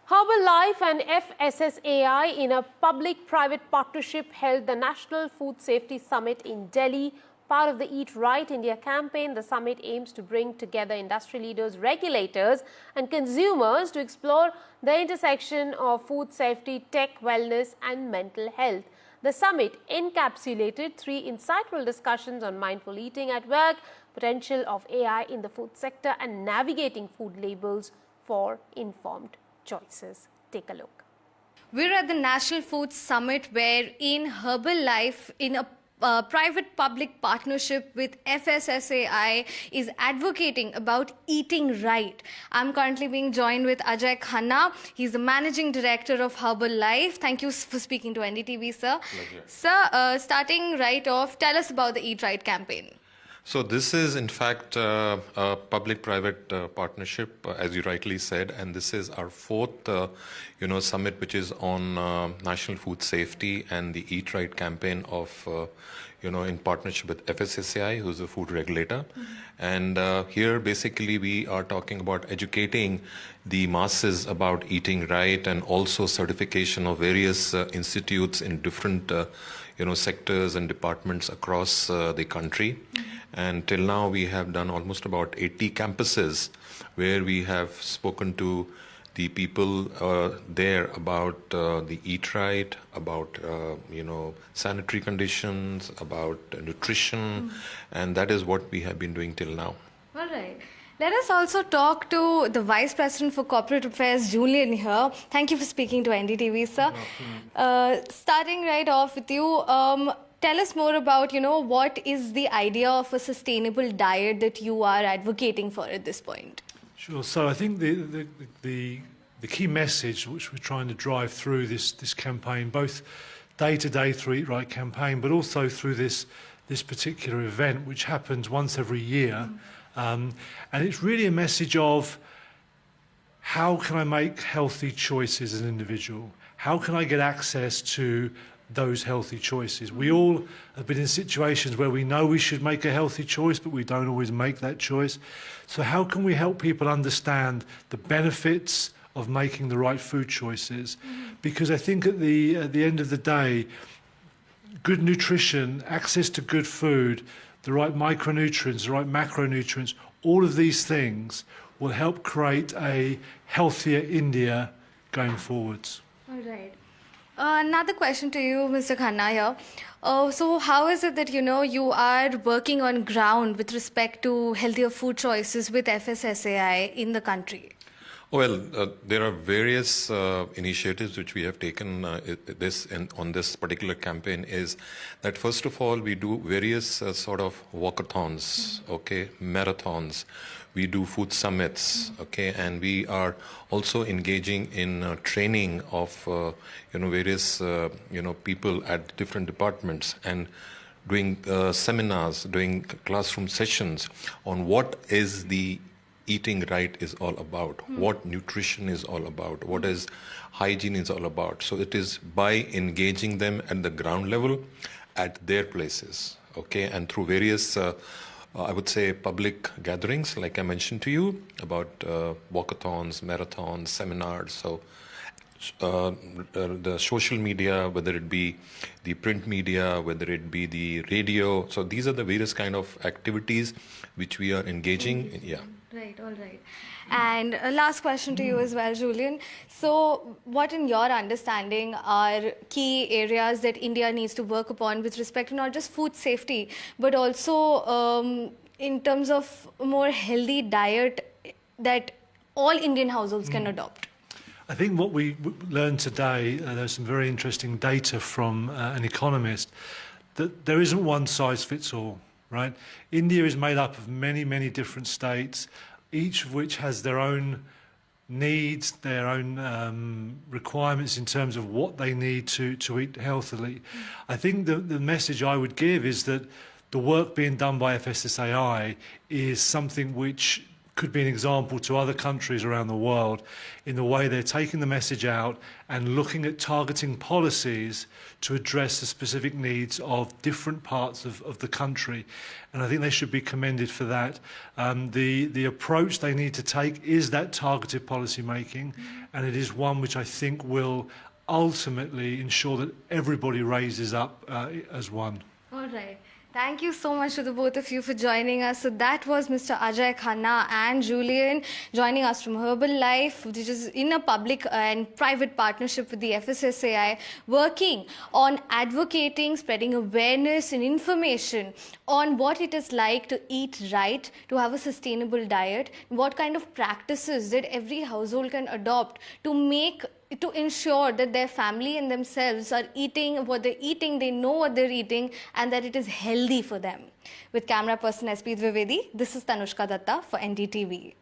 Herbalife and FSSAI, in a public-private partnership, held the National Food Safety Summit in Delhi. Part of the Eat Right India campaign, the summit aims to bring together industry leaders, regulators and consumers to explore the intersection of food safety, tech, wellness and mental health. The summit encapsulated 3 insightful discussions on mindful eating at work, potential of AI in the food sector and navigating food labels for informed choices. Take a look. We're at the National Food Summit, where in Herbalife, in a private-public partnership with FSSAI, is advocating about eating right. I'm currently being joined with Ajay Khanna. He's the Managing Director of Herbalife. Thank you for speaking to NDTV, sir. Pleasure. Sir, starting right off, tell us about the Eat Right campaign. So this is, in fact, a public-private partnership, as you rightly said, and this is our 4th, summit, which is on national food safety and the Eat Right campaign of, in partnership with FSSAI, who's the food regulator. And here, basically, we are talking about educating the masses about eating right, and also certification of various institutes in different, sectors and departments across the country. And till now, we have done almost about 80 campuses where we have spoken to the people there about the Eat Right, about, sanitary conditions, about nutrition, and that is what we have been doing till now. All right. Let us also talk to the Vice President for Corporate Affairs, Julian, here. Thank you for speaking to NDTV, sir. Starting right off with you, tell us more about, what is the idea of a sustainable diet that you are advocating for at this point? Sure. So I think the key message which we're trying to drive through this campaign, both day-to-day through Eat Right campaign, but also through this particular event, which happens once every year, and it's really a message of how can I make healthy choices as an individual? How can I get access to those healthy choices? We all have been in situations where we know we should make a healthy choice, but we don't always make that choice. So how can we help people understand the benefits of making the right food choices? Because I think at the end of the day, good nutrition, access to good food, the right micronutrients, the right macronutrients, all of these things will help create a healthier India going forwards. All right. Another question to you, Mr. Khanna here. So how is it that, you are working on ground with respect to healthier food choices with FSSAI in the country? Well, there are various initiatives which we have taken on this particular campaign. Is that first of all, we do various sort of walkathons, marathons. We do food summits, and we are also engaging in training of various people at different departments, and doing seminars, doing classroom sessions on what is the eating right is all about, what nutrition is all about, what is hygiene is all about. So it is by engaging them at the ground level at their places, and through various I would say public gatherings, like I mentioned to you, about walkathons, marathons, seminars. So the social media, whether it be the print media, whether it be the radio. So these are the various kind of activities which we are engaging in. Yeah. Right, all right. And a last question to you as well, Julian. So what, in your understanding, are key areas that India needs to work upon with respect to not just food safety, but also in terms of a more healthy diet that all Indian households can adopt? I think what we learned today, there's some very interesting data from an economist, that there isn't one size fits all, right? India is made up of many, many different states, each of which has their own needs, their own requirements in terms of what they need to eat healthily. I think the message I would give is that the work being done by FSSAI is something which could be an example to other countries around the world in the way they're taking the message out and looking at targeting policies to address the specific needs of different parts of the country. And I think they should be commended for that. The approach they need to take is that targeted policy making, and it is one which I think will ultimately ensure that everybody raises up as one. All right. Thank you so much to the both of you for joining us. So that was Mr. Ajay Khanna and Julian joining us from Herbalife, which is in a public and private partnership with the FSSAI, working on advocating, spreading awareness and information on what it is like to eat right, to have a sustainable diet, what kind of practices that every household can adopt to ensure that their family and themselves are eating what they're eating, they know what they're eating, and that it is healthy for them. With camera person SP Dwivedi, this is Tanushka Datta for NDTV.